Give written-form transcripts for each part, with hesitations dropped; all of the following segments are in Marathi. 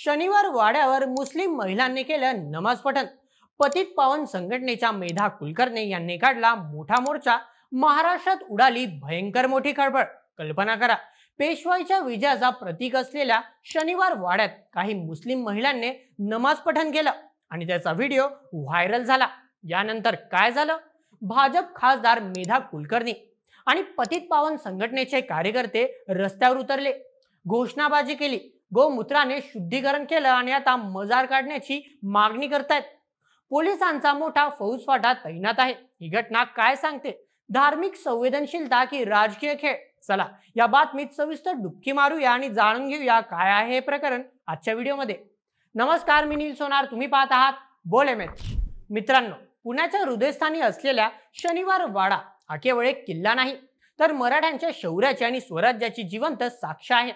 शनिवार वाड्यावर मुस्लिम महिलांनी केलं नमाज पठण. पतित पावन संघटनेच्या मेधा कुलकर्णी यांनी काढला मोठा मोर्चा. महाराष्ट्रात उडाली भयंकर मोठी खळबळ. कल्पना करा, पेशवाईच्या विजयाचा प्रतीक असलेल्या शनिवार वाड्यात काही मुस्लिम महिलांनी नमाज पठण केलं आणि त्याचा व्हिडिओ व्हायरल झाला. यानंतर काय झालं? भाजप खासदार मेधा कुलकर्णी आणि पतित पावन संघटनेचे कार्यकर्ते रस्त्यावर उतरले, घोषणाबाजी केली, गोमूत्राने शुद्धीकरण केलं आणि आता मजार काढण्याची मागणी करतायत. पोलिसांचा मोठा फौजफाटा तैनात आहे. ही घटना काय सांगते? धार्मिक संवेदनशीलता की राजकीय खेळ? चला या बातमीत सविस्तर डुबकी मारूया आणि जाणून घेऊया काय आहे हे प्रकरण आजच्या व्हिडिओमध्ये. नमस्कार, मी नील सोनार, तुम्ही पाहत आहात बोल एमएच. मित्रांनो, पुण्याच्या हृदयस्थानी असलेल्या शनिवार वाडा हा केवळ एक किल्ला नाही, तर मराठ्यांच्या शौर्याची आणि स्वराज्याची जिवंत साक्ष आहे.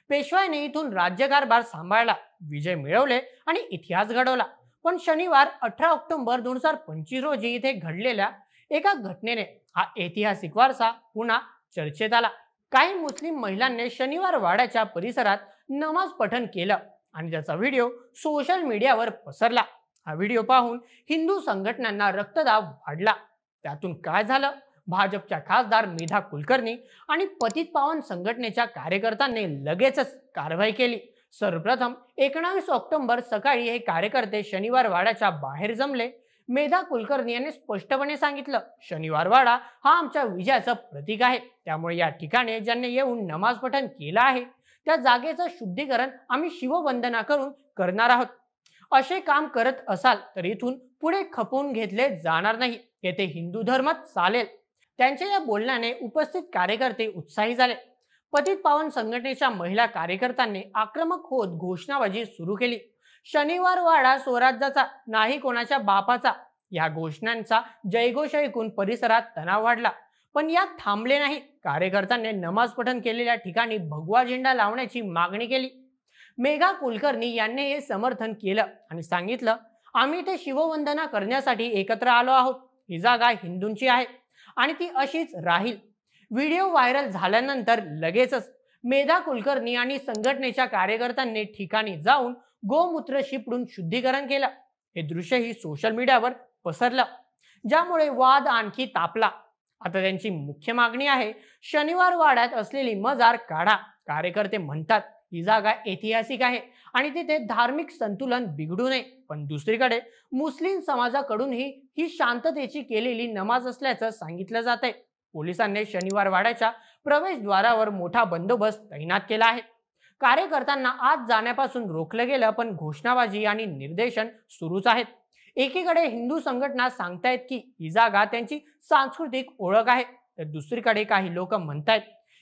पेशवाईने इथून राज्यकारभार सांभाळला, विजय मिळवले आणि इतिहास घडवला. पण शनिवार 18 ऑक्टोबर 2025 रोजी इथे घडलेल्या एका घटनेने हा ऐतिहासिक वारसा पुन्हा चर्चेत आला. काही मुस्लिम महिलांनी शनिवार वाड्याच्या परिसरात नमाज पठण केलं आणि त्याचा व्हिडिओ सोशल मीडियावर पसरला. हा व्हिडिओ पाहून हिंदू संघटनांना रक्तदाब वाढला. त्यातून काय झालं? भाजपच्या खासदार मेधा कुलकर्णी आणि पतित पावन संघटनेच्या कार्यकर्त्यांनी लगेचच कारवाई केली. सर्वप्रथम 19 ऑक्टोबर सकाळी हे कार्यकर्ते शनिवार वाड्याच्या बाहेर जमले. मेधा कुलकर्णी यांनी स्पष्टपणे सांगितलं, शनिवार वाडा हा आमच्या विजयाचं प्रतीक आहे. त्यामुळे या ठिकाणी ज्यांनी येऊन नमाज पठण केलं आहे त्या जागेचं शुद्धीकरण आम्ही शिववंदना करून करणार आहोत. असे काम करत असाल तर इथून पुढे खपवून घेतले जाणार नाही. येथे हिंदू धर्मच चालेल. त्यांच्या या बोलण्याने उपस्थित कार्यकर्ते उत्साही झाले. पतित पावन संघटनेच्या महिला कार्यकर्त्यांनी आक्रमक होत घोषणाबाजी सुरू केली. शनिवार वाडा स्वराज्याचा, नाही कोणाच्या बापाचा. या घोषणांचा जयघोष ऐकून परिसरात तणाव वाढला. पण यात थांबले नाही. कार्यकर्त्यांनी नमाज पठण केलेल्या ठिकाणी भगवा झेंडा लावण्याची मागणी केली. मेधा कुलकर्णी यांनी हे समर्थन केलं आणि सांगितलं, आम्ही ते शिववंदना करण्यासाठी एकत्र आलो आहोत. ही जागा हिंदूंची आहे आणि ती अशीच राहील. व्हिडिओ व्हायरल झाल्यानंतर लगेचच मेधा कुलकर्णी आणि संघटनेच्या कार्यकर्त्यांनी ठिकाणी जाऊन गोमूत्र शिपडून शुद्धीकरण केलं. हे दृश्यही सोशल मीडियावर पसरलं, ज्यामुळे वाद आणखी तापला. आता त्यांची मुख्य मागणी आहे, शनिवार वाड्यात असलेली मजार काढा. कार्यकर्ते म्हणतात ही जागा ऐतिहासिक आहे आणि तिथे धार्मिक संतुलन बिघडू नये. पण दुसरीकडे मुस्लिम समाजाकडूनही ही शांततेची केलेली नमाज असल्याचं सांगितलं जात आहे. पोलिसांनी शनिवार वाड्याच्या प्रवेशद्वारावर मोठा बंदोबस्त तैनात केला आहे. कार्यकर्त्यांना आत जाण्यापासून रोखलं गेलं, पण घोषणाबाजी आणि निर्देशन सुरूच आहेत. एकीकडे हिंदू संघटना सांगतायत की ही जागा त्यांची सांस्कृतिक ओळख आहे, तर दुसरीकडे काही लोक म्हणतायत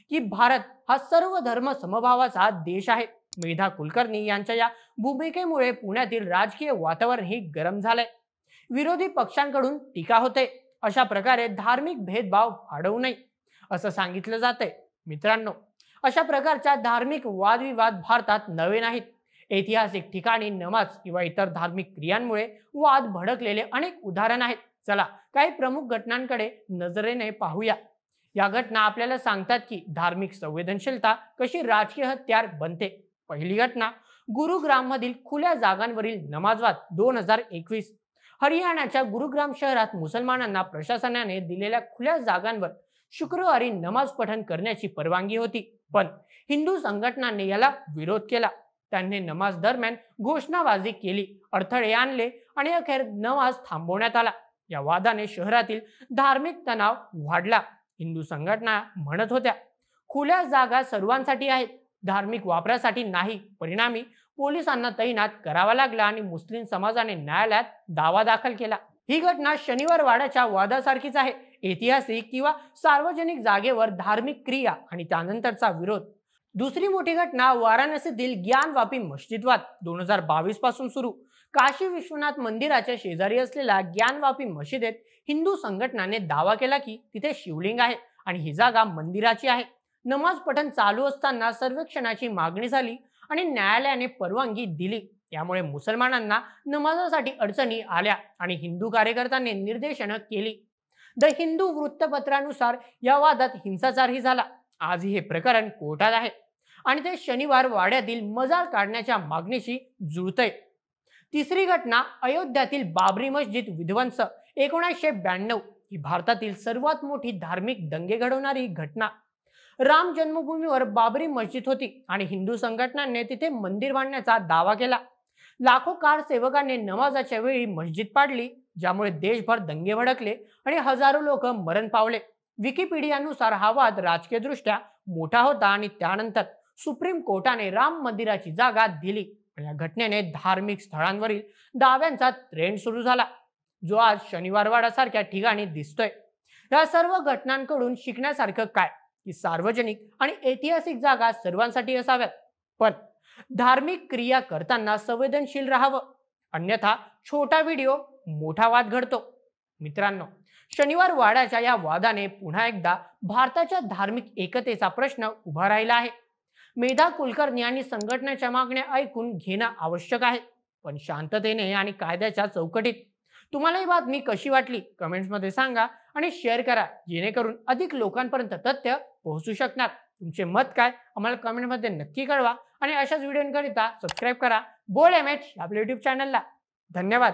की भारत हा सर्व धर्म समभावाचा देश आहे. मेधा कुलकर्णी यांच्या या भूमिकेमुळे पुण्यातील राजकीय वातावरण ही गरम झालंय. विरोधी पक्षांकडून टीका होते. अशा प्रकारे धार्मिक भेदभाव वाढवू नये असं सांगितलं जातंय. मित्रांनो, अशा प्रकारच्या धार्मिक वादविवाद भारतात नवे नाहीत. ऐतिहासिक ठिकाणी नमाज किंवा इतर धार्मिक क्रियांमुळे वाद भडकलेले अनेक उदाहरण आहेत. चला काही प्रमुख घटनांकडे नजरेने पाहूया. या घटना आपल्याला सांगतात की धार्मिक संवेदनशीलता कशी राजकीय हत्यार बनते. पहिली घटना, गुरुग्राम मधील खुल्या जागांवरील नमाजवाद. 2021 हरियाणाच्या गुरुग्राम शहरात मुसलमानांना प्रशासनाने दिलेल्या खुल्या जागांवर शुक्रवारी नमाज पठण करण्याची परवानगी होती, पण हिंदू संघटनांनी याला विरोध केला. त्यांनी नमाज दरम्यान घोषणाबाजी केली, अडथळे आणले आणि अखेर नमाज थांबवण्यात आला. या वादाने शहरातील धार्मिक तणाव वाढला. हिंदू संघटना म्हणत होत्या खुल्या जागा सर्वांसाठी आहेत, धार्मिक वापरासाठी नाही. परिणामी पोलिसांना तैनात करावा लागला आणि मुस्लिम समाजाने न्यायालयात दावा दाखल केला. ही घटना शनिवार वाड्याच्या वादासारखीच आहे. ऐतिहासिक किंवा सार्वजनिक जागेवर धार्मिक क्रिया आणि त्यानंतरचा विरोध. दुसरी मोठी घटना, वाराणसीतील ज्ञानवापी मस्जिद वाद. 2022 पासून सुरू. काशी विश्वनाथ मंदिराच्या शेजारी असलेल्या ज्ञानवापी मशिदीत हिंदू संघटनाने दावा केला की तिथे शिवलिंग आहे आणि ही जागा मंदिराची आहे. नमाज पठण चालू असताना सर्वेक्षणाची मागणी झाली आणि न्यायालयाने परवानगी दिली. यामुळे मुसलमानांना नमाजासाठी अडचणी आल्या आणि हिंदू कार्यकर्त्यांनी निर्देशनं केली. द हिंदू वृत्तपत्रानुसार या वादात हिंसाचारही झाला. आजही हे प्रकरण कोर्टात आहे. आणि ते शनिवार वाड्यातील मजार काढण्याच्या मागणीशी जुळतंय. तिसरी घटना अयोध्यातील बाबरी मस्जिद विध्वंस 1992 ही भारतातील सर्वात मोठी धार्मिक दंगे घडवणारी घटना. राम जन्मभूमीवर बाबरी मस्जिद होती आणि हिंदू संघटनांनी तिथे मंदिर बांधण्याचा दावा केला. लाखो कार सेवकांनी नमाजाच्या वेळी मस्जिद पाडली, ज्यामुळे देशभर दंगे भडकले आणि हजारो लोक मरण पावले. विकिपीडियानुसार हा वाद राजकीयदृष्ट्या मोठा होता आणि त्यानंतर सुप्रीम कोर्टाने राम मंदिराची जागा दिली. या घटनेने धार्मिक स्थळांवरील दाव्यांचा ट्रेंड सुरू झाला, जो आज शनिवारवाडा सारख्या ठिकाणी दिसतोय. या सर्व घटनांकडून शिकण्यासारखं काय, की सार्वजनिक आणि ऐतिहासिक जागा सर्वांसाठी असाव्यात, पण धार्मिक क्रिया करताना संवेदनशील राहावं, अन्यथा छोटा व्हिडिओ मोठा वाद घडतो. मित्रांनो, शनिवार वाड्याच्या या वादाने पुन्हा एकदा भारताच्या धार्मिक एकतेचा प्रश्न उभा राहिला आहे. मेधा कुलकर्णी आणि संघटनेच्या मागण्या ऐकून घेणं आवश्यक आहे, पण शांततेने आणि कायद्याच्या चौकटीत. तुम्हाला ही बातमी कशी वाटली कमेंट्समध्ये सांगा आणि शेअर करा, जेणेकरून अधिक लोकांपर्यंत तथ्य पोहोचू शकणार. तुमचे मत काय आम्हाला कमेंटमध्ये नक्की कळवा आणि अशाच व्हिडिओंकरिता सबस्क्राईब करा बोल्ड MH आपल्या YouTube चॅनलला. धन्यवाद.